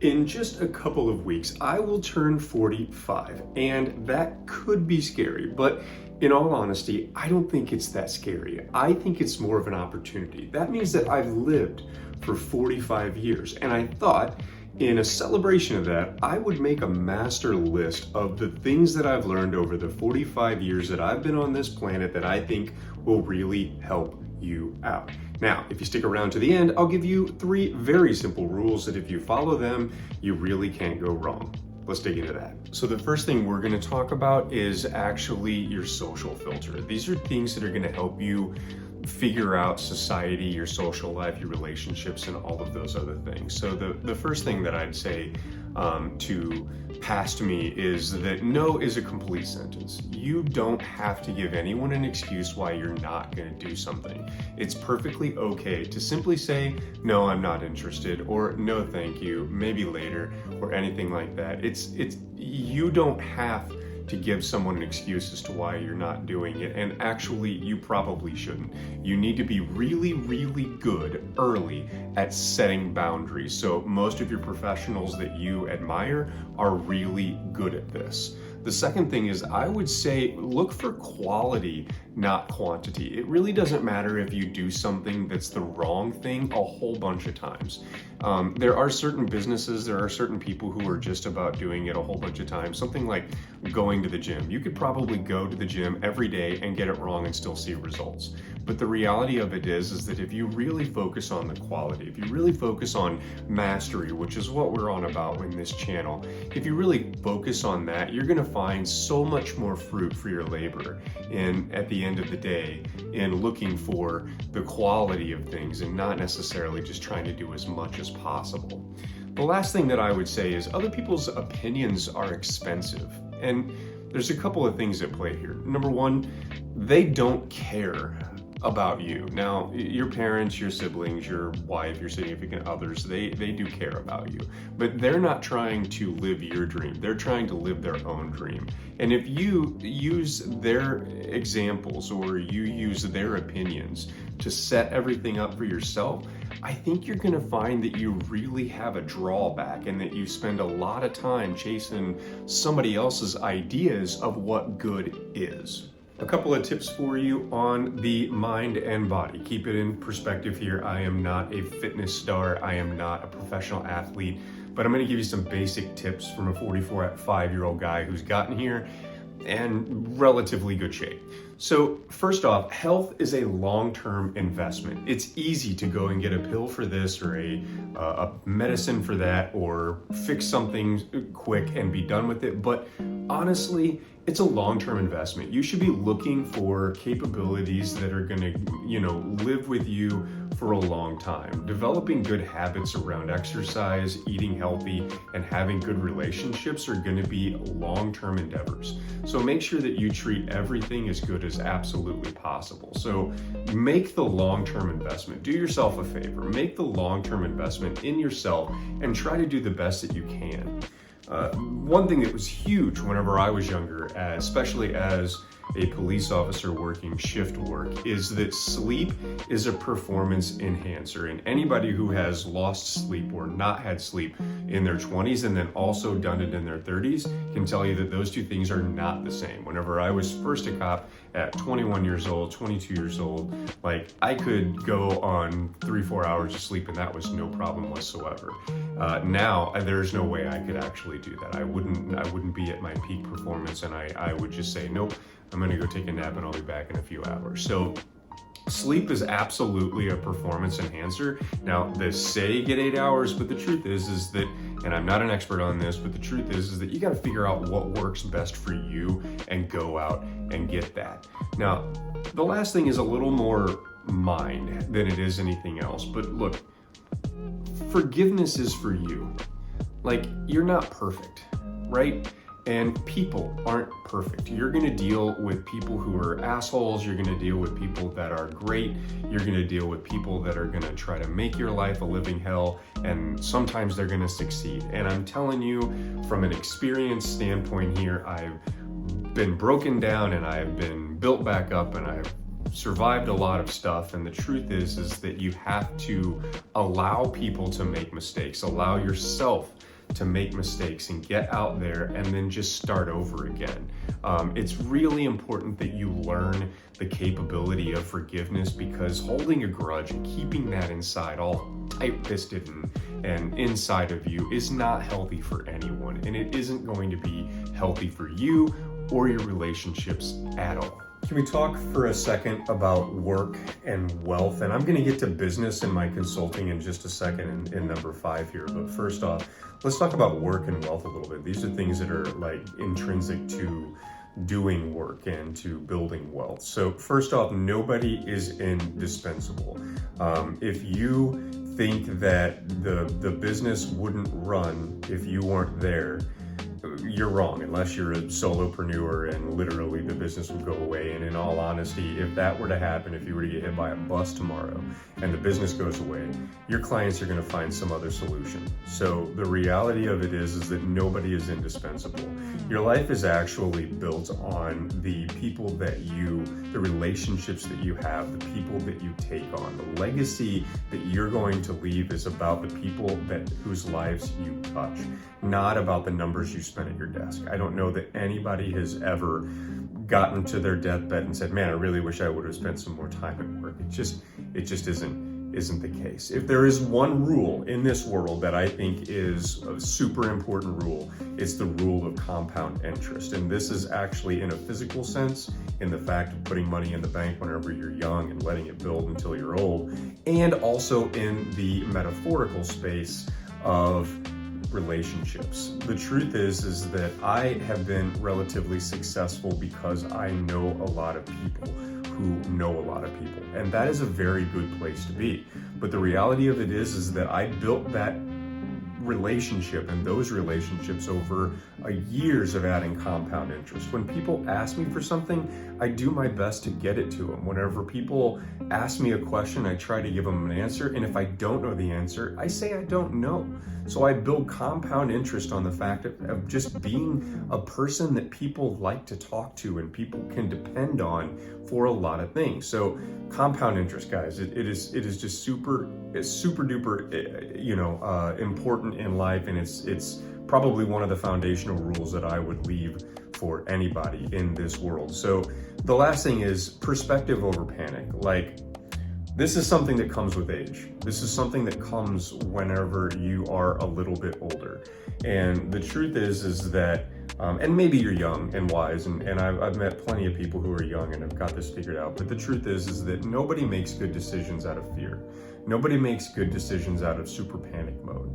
In just a couple of weeks, I will turn 45, and that could be scary, but in all honesty, I don't think it's that scary. I think it's more of an opportunity. That means that I've lived for 45 years, and I thought in a celebration of that, I would make a master list of the things that I've learned over the 45 years that I've been on this planet that I think will really help you out. Now, if you stick around to the end, I'll give you 3 very simple rules that if you follow them, you really can't go wrong. Let's dig into that. So the first thing we're going to talk about is actually your social filter. These are things that are going to help you figure out society, your social life, your relationships, and all of those other things. So the first thing that I'd say to past me is that no is a complete sentence. You don't have to give anyone an excuse why you're not going to do something. It's perfectly okay to simply say, no, I'm not interested, or no, thank you, maybe later, or anything like that. You don't have to give someone an excuse as to why you're not doing it, and actually you probably shouldn't. You need to be really, really good early at setting boundaries. So most of your professionals that you admire are really good at this. The second thing is, I would say look for quality, not quantity. It really doesn't matter if you do something that's the wrong thing a whole bunch of times. There are certain businesses, there are certain people who are just about doing it a whole bunch of times. Something like going to the gym. You could probably go to the gym every day and get it wrong and still see results. But the reality of it is that if you really focus on the quality, if you really focus on mastery, which is what we're on about in this channel, if you really focus on that, you're going to find so much more fruit for your labor at the end of the day in looking for the quality of things and not necessarily just trying to do as much as possible. The last thing that I would say is other people's opinions are expensive, and there's a couple of things at play here. Number one, they don't care about you. Now, your parents, your siblings, your wife, your significant others, they do care about you, but they're not trying to live your dream. They're trying to live their own dream. And if you use their examples or you use their opinions to set everything up for yourself, I think you're going to find that you really have a drawback and that you spend a lot of time chasing somebody else's ideas of what good is. A couple of tips for you on the mind and body. Keep it in perspective here. I am not a fitness star. I am not a professional athlete, but I'm going to give you some basic tips from a 45-year-old guy who's gotten here and relatively good shape. So first off, health is a long-term investment. It's easy to go and get a pill for this or a medicine for that or fix something quick and be done with it. But honestly, it's a long-term investment. You should be looking for capabilities that are going to, live with you for a long time. Developing good habits around exercise, eating healthy, and having good relationships are going to be long-term endeavors. So make sure that you treat everything as good as absolutely possible. So make the long-term investment. Do yourself a favor. Make the long-term investment in yourself and try to do the best that you can. One thing that was huge whenever I was younger, especially as a police officer working shift work, is that sleep is a performance enhancer. And anybody who has lost sleep or not had sleep in their 20s and then also done it in their 30s can tell you that those two things are not the same. Whenever I was first a cop at 21 years old, 22 years old, I could go on 3-4 hours of sleep and that was no problem whatsoever. Now there's no way I could actually do that. I wouldn't be at my peak performance, and I would just say, nope, I'm gonna go take a nap and I'll be back in a few hours. So sleep is absolutely a performance enhancer. Now, they say get 8 hours, but the truth is that, and I'm not an expert on this, but the truth is that you got to figure out what works best for you and go out and get that. Now, the last thing is a little more mind than it is anything else. But look, forgiveness is for you. You're not perfect, right? And people aren't perfect. You're gonna deal with people who are assholes. You're gonna deal with people that are great. You're gonna deal with people that are gonna try to make your life a living hell. And sometimes they're gonna succeed. And I'm telling you, from an experience standpoint here, I've been broken down and I've been built back up and I've survived a lot of stuff. And the truth is that you have to allow people to make mistakes. Allow yourself to make mistakes and get out there and then just start over again. It's really important that you learn the capability of forgiveness, because holding a grudge and keeping that inside, all tight-fisted and inside of you, is not healthy for anyone, and it isn't going to be healthy for you or your relationships at all. Can we talk for a second about work and wealth? And I'm going to get to business and my consulting in just a second in number 5 here. But first off, let's talk about work and wealth a little bit. These are things that are like intrinsic to doing work and to building wealth. So first off, nobody is indispensable. If you think that the business wouldn't run if you weren't there, you're wrong, unless you're a solopreneur and literally the business would go away. And in all honesty, if that were to happen, if you were to get hit by a bus tomorrow and the business goes away, your clients are going to find some other solution. So the reality of it is that nobody is indispensable. Your life is actually built on the people that the relationships that you have, the people that you take on. The legacy that you're going to leave is about the people whose lives you touch, not about the numbers you spend at your desk. I don't know that anybody has ever gotten to their deathbed and said, man, I really wish I would have spent some more time at work. It just isn't the case. If there is one rule in this world that I think is a super important rule, it's the rule of compound interest. And this is actually in a physical sense, in the fact of putting money in the bank whenever you're young and letting it build until you're old, and also in the metaphorical space of relationships. The truth is that I have been relatively successful because I know a lot of people who know a lot of people, and that is a very good place to be. But the reality of it is that I built that relationship and those relationships over years of adding compound interest. When people ask me for something, I do my best to get it to them. Whenever people ask me a question, I try to give them an answer, and if I don't know the answer, I say I don't know. So I build compound interest on the fact of just being a person that people like to talk to and people can depend on for a lot of things. So compound interest, guys, it is just super duper important in life, and it's probably one of the foundational rules that I would leave for anybody in this world. So the last thing is perspective over panic. Like, this is something that comes with age. This is something that comes whenever you are a little bit older. And the truth is that, and maybe you're young and wise, and I've met plenty of people who are young and have got this figured out, but the truth is that nobody makes good decisions out of fear. Nobody makes good decisions out of super panic mode.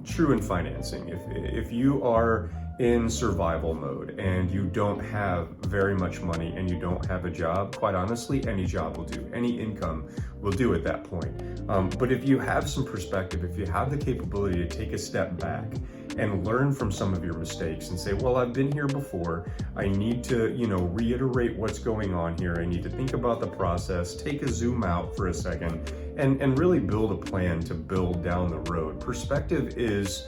True in financing. If you are in survival mode and you don't have very much money and you don't have a job, quite honestly, any job will do. Any income will do at that point. But if you have some perspective, if you have the capability to take a step back and learn from some of your mistakes and say, well, I've been here before. I need to, reiterate what's going on here. I need to think about the process, take a zoom out for a second, and really build a plan to build down the road. Perspective is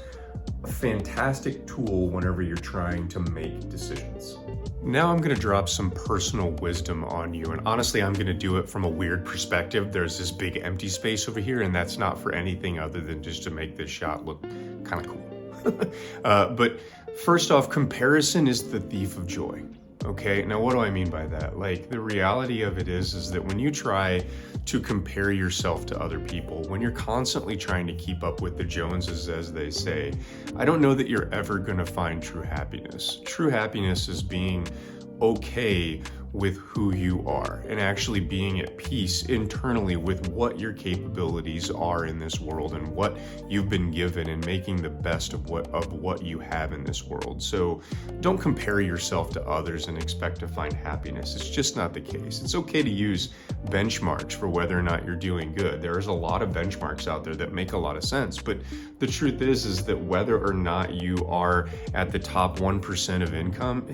a fantastic tool whenever you're trying to make decisions. Now I'm going to drop some personal wisdom on you, and honestly, I'm going to do it from a weird perspective. There's this big empty space over here, and that's not for anything other than just to make this shot look kind of cool. But first off, comparison is the thief of joy. Okay, now what do I mean by that? Like, the reality of it is that when you try to compare yourself to other people, when you're constantly trying to keep up with the Joneses, as they say, I don't know that you're ever going to find true happiness. True happiness is being okay with who you are and actually being at peace internally with what your capabilities are in this world and what you've been given, and making the best of what you have in this world. So don't compare yourself to others and expect to find happiness. It's just not the case. It's okay to use benchmarks for whether or not you're doing good. There's a lot of benchmarks out there that make a lot of sense, but the truth is that whether or not you are at the top 1% of income,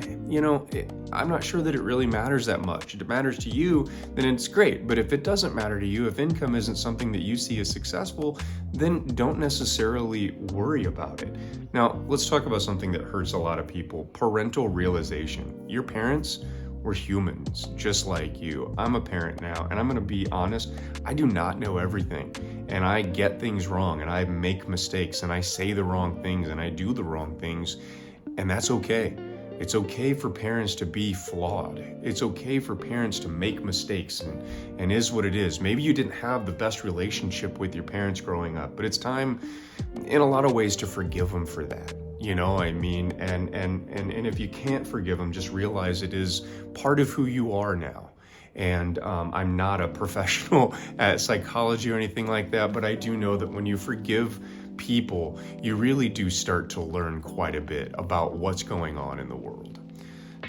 I'm not sure that it really matters that much. If it matters to you, then it's great. But if it doesn't matter to you, if income isn't something that you see as successful, then don't necessarily worry about it. Now, let's talk about something that hurts a lot of people: parental realization. Your parents We're humans, just like you. I'm a parent now, and I'm going to be honest, I do not know everything. And I get things wrong, and I make mistakes, and I say the wrong things, and I do the wrong things. And that's okay. It's okay for parents to be flawed. It's okay for parents to make mistakes and is what it is. Maybe you didn't have the best relationship with your parents growing up, but it's time in a lot of ways to forgive them for that. You know, I mean, and if you can't forgive them, just realize it is part of who you are now. And I'm not a professional at psychology or anything like that, but I do know that when you forgive people, you really do start to learn quite a bit about what's going on in the world.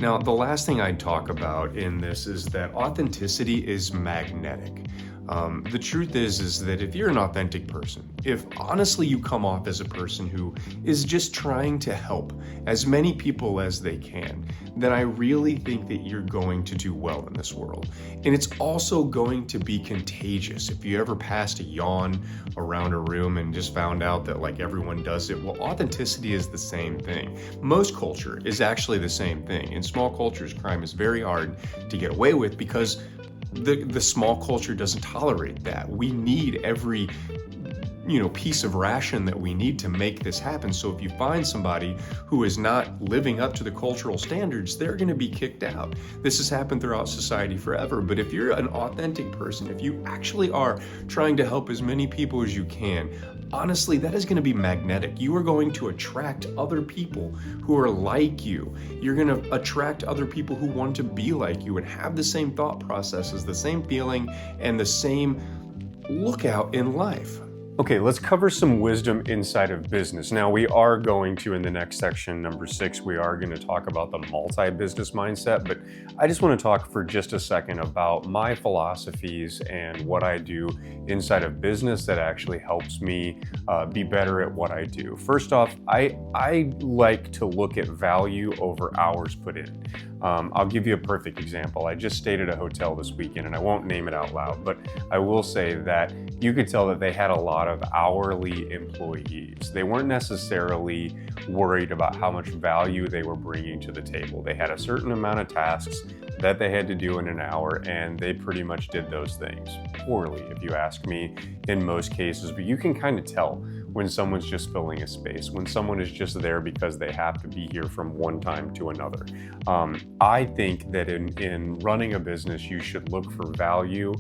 Now, the last thing I'd talk about in this is that authenticity is magnetic. The truth is that if you're an authentic person, if honestly you come off as a person who is just trying to help as many people as they can, then I really think that you're going to do well in this world. And it's also going to be contagious. If you ever passed a yawn around a room and just found out that like everyone does it, well, authenticity is the same thing. Most culture is actually the same thing. In small cultures, crime is very hard to get away with because the small culture doesn't tolerate that. We need every piece of ration that we need to make this happen. So if you find somebody who is not living up to the cultural standards, they're going to be kicked out. This has happened throughout society forever. But if you're an authentic person, if you actually are trying to help as many people as you can, honestly, that is going to be magnetic. You are going to attract other people who are like you. You're going to attract other people who want to be like you and have the same thought processes, the same feeling, and the same lookout in life. Okay, let's cover some wisdom inside of business. Now, we are going to, in the next section, number 6, we are going to talk about the multi-business mindset, but I just want to talk for just a second about my philosophies and what I do inside of business that actually helps me be better at what I do. First off, I like to look at value over hours put in. I'll give you a perfect example. I just stayed at a hotel this weekend, and I won't name it out loud, but I will say that you could tell that they had a lot of hourly employees. They weren't necessarily worried about how much value they were bringing to the table. They had a certain amount of tasks that they had to do in an hour, and they pretty much did those things poorly, if you ask me, in most cases. But you can kind of tell when someone's just filling a space, when someone is just there because they have to be here from one time to another. I think that in running a business, you should look for value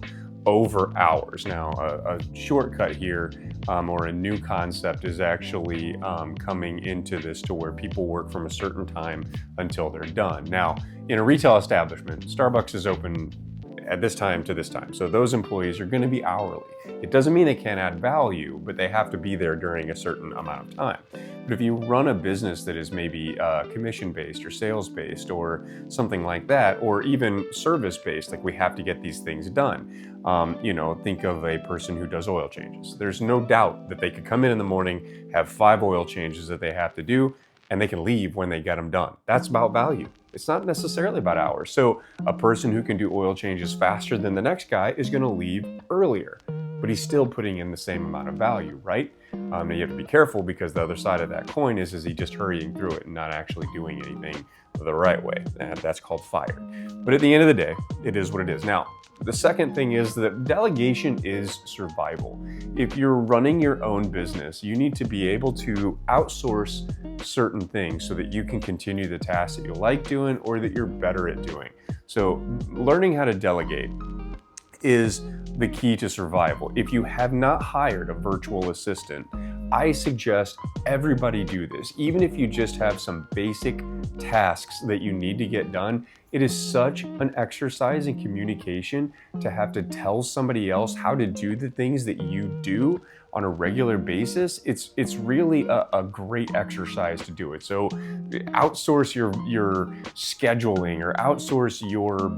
over hours. Now, a shortcut here or a new concept is actually coming into this to where people work from a certain time until they're done. Now, in a retail establishment, Starbucks is open at this time to this time. So those employees are going to be hourly. It doesn't mean they can't add value, but they have to be there during a certain amount of time. But if you run a business that is maybe commission-based or sales-based or something like that, or even service-based, like we have to get these things done. Think of a person who does oil changes. There's no doubt that they could come in the morning, have 5 oil changes that they have to do, and they can leave when they get them done. That's about value. It's not necessarily about hours. So a person who can do oil changes faster than the next guy is going to leave earlier, but he's still putting in the same amount of value, right? Now you have to be careful because the other side of that coin is he just hurrying through it and not actually doing anything the right way? And that's called fired. But at the end of the day, it is what it is. Now, the second thing is that delegation is survival. If you're running your own business, you need to be able to outsource certain things so that you can continue the tasks that you like doing or that you're better at doing. So learning how to delegate is the key to survival. If you have not hired a virtual assistant, I suggest everybody do this. Even if you just have some basic tasks that you need to get done, it is such an exercise in communication to have to tell somebody else how to do the things that you do on a regular basis. It's really a great exercise to do it. So outsource your scheduling or outsource your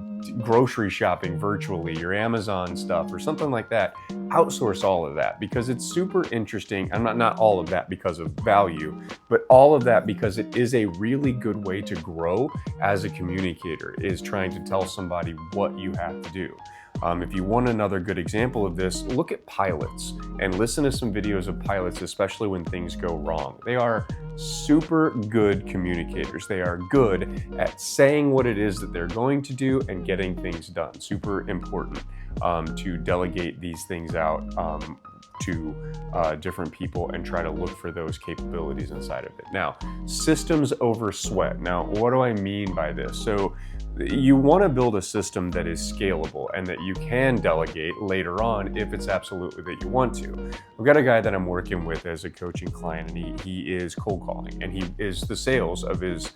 grocery shopping virtually, your Amazon stuff or something like that. Outsource all of that because it's super interesting. I'm not all of that because of value, but all of that because it is a really good way to grow as a communicator, is trying to tell somebody what you have to do. If you want another good example of this, look at pilots and listen to some videos of pilots, especially when things go wrong. They are super good communicators. They are good at saying what it is that they're going to do and getting things done. Super important to delegate these things out to different people and try to look for those capabilities inside of it. Now, systems over sweat. Now, what do I mean by this? So you want to build a system that is scalable and that you can delegate later on if it's absolutely that you want to. I've got a guy that I'm working with as a coaching client, and he is cold calling, and he is the sales of his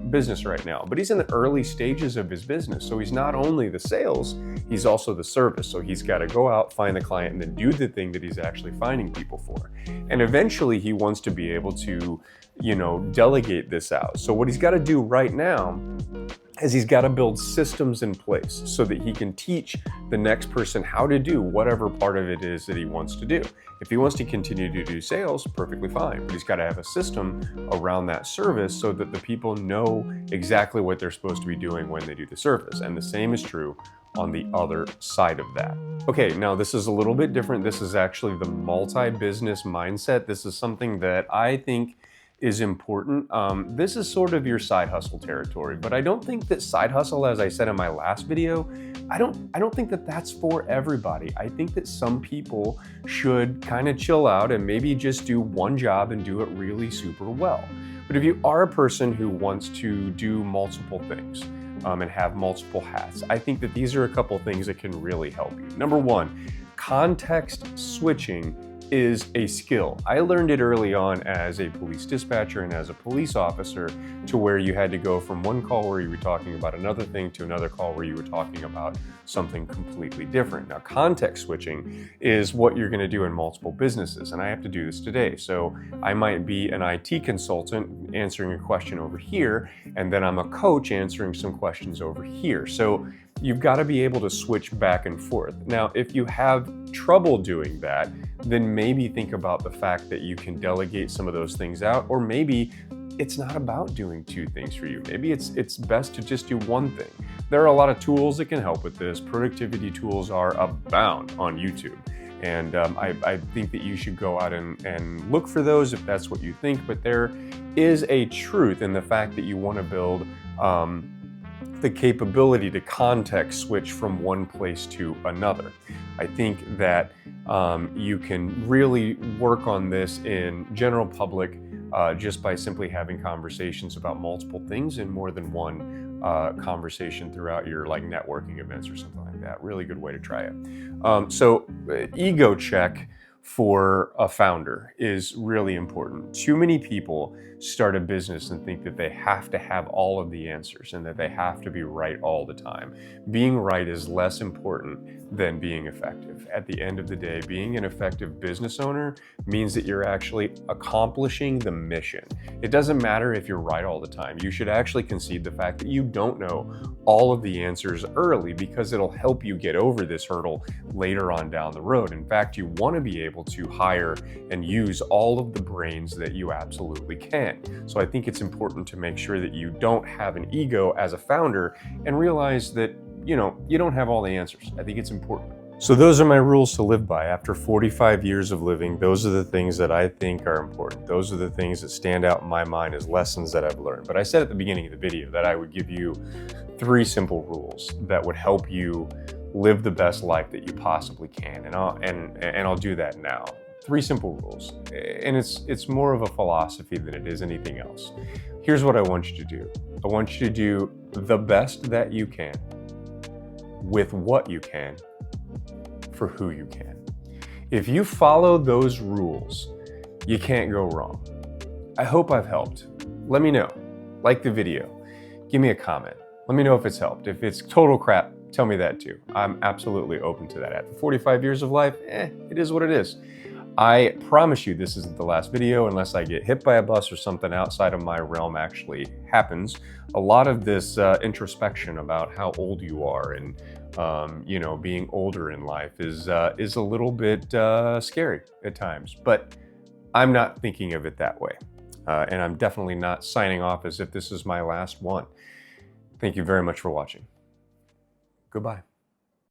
business right now, but he's in the early stages of his business. So he's not only the sales, he's also the service. So he's got to go out, find the client, and then do the thing that he's actually finding people for. And eventually he wants to be able to, delegate this out. So what he's got to do right now is he's got to build systems in place so that he can teach the next person how to do whatever part of it is that he wants to do. If he wants to continue to do sales, perfectly fine, but he's got to have a system around that service so that the people know exactly what they're supposed to be doing when they do the service. And the same is true on the other side of that. Okay, now this is a little bit different. This is actually the multi-business mindset. This is something that I think is important. This is sort of your side hustle territory, but I don't think that side hustle, as I said in my last video, I don't think that that's for everybody. I think that some people should kind of chill out and maybe just do one job and do it really super well. But if you are a person who wants to do multiple things and have multiple hats, I think that these are a couple things that can really help you. Number one, context switching is a skill. I learned it early on as a police dispatcher and as a police officer, to where you had to go from one call where you were talking about another thing to another call where you were talking about something completely different. Now, context switching is what you're going to do in multiple businesses, and I have to do this today. So I might be an IT consultant answering a question over here, and then I'm a coach answering some questions over here. So you've got to be able to switch back and forth. Now, if you have trouble doing that, then maybe think about the fact that you can delegate some of those things out, or maybe it's not about doing two things for you. Maybe it's best to just do one thing. There are a lot of tools that can help with this. Productivity tools are abound on YouTube. And I think that you should go out and look for those if that's what you think. But there is a truth in the fact that you want to build the capability to context switch from one place to another. I think that you can really work on this in general public just by simply having conversations about multiple things in more than one conversation throughout your networking events or something like that. Really good way to try it. So ego check for a founder is really important. Too many people start a business and think that they have to have all of the answers and that they have to be right all the time. Being right is less important than being effective. At the end of the day, being an effective business owner means that you're actually accomplishing the mission. It doesn't matter if you're right all the time. You should actually concede the fact that you don't know all of the answers early, because it'll help you get over this hurdle later on down the road. In fact, you want to be able to hire and use all of the brains that you absolutely can. So I think it's important to make sure that you don't have an ego as a founder and realize that, you don't have all the answers. I think it's important. So those are my rules to live by. After 45 years of living, those are the things that I think are important. Those are the things that stand out in my mind as lessons that I've learned. But I said at the beginning of the video that I would give you 3 simple rules that would help you live the best life that you possibly can. And I'll do that now. 3 simple rules. And it's more of a philosophy than it is anything else. Here's what I want you to do. I want you to do the best that you can with what you can for who you can. If you follow those rules, you can't go wrong. I hope I've helped. Let me know. Like the video. Give me a comment. Let me know if it's helped. If it's total crap, tell me that too. I'm absolutely open to that. After 45 years of life, it is what it is. I promise you this isn't the last video unless I get hit by a bus or something outside of my realm actually happens. A lot of this introspection about how old you are and being older in life is a little bit scary at times, but I'm not thinking of it that way. And I'm definitely not signing off as if this is my last one. Thank you very much for watching. Goodbye.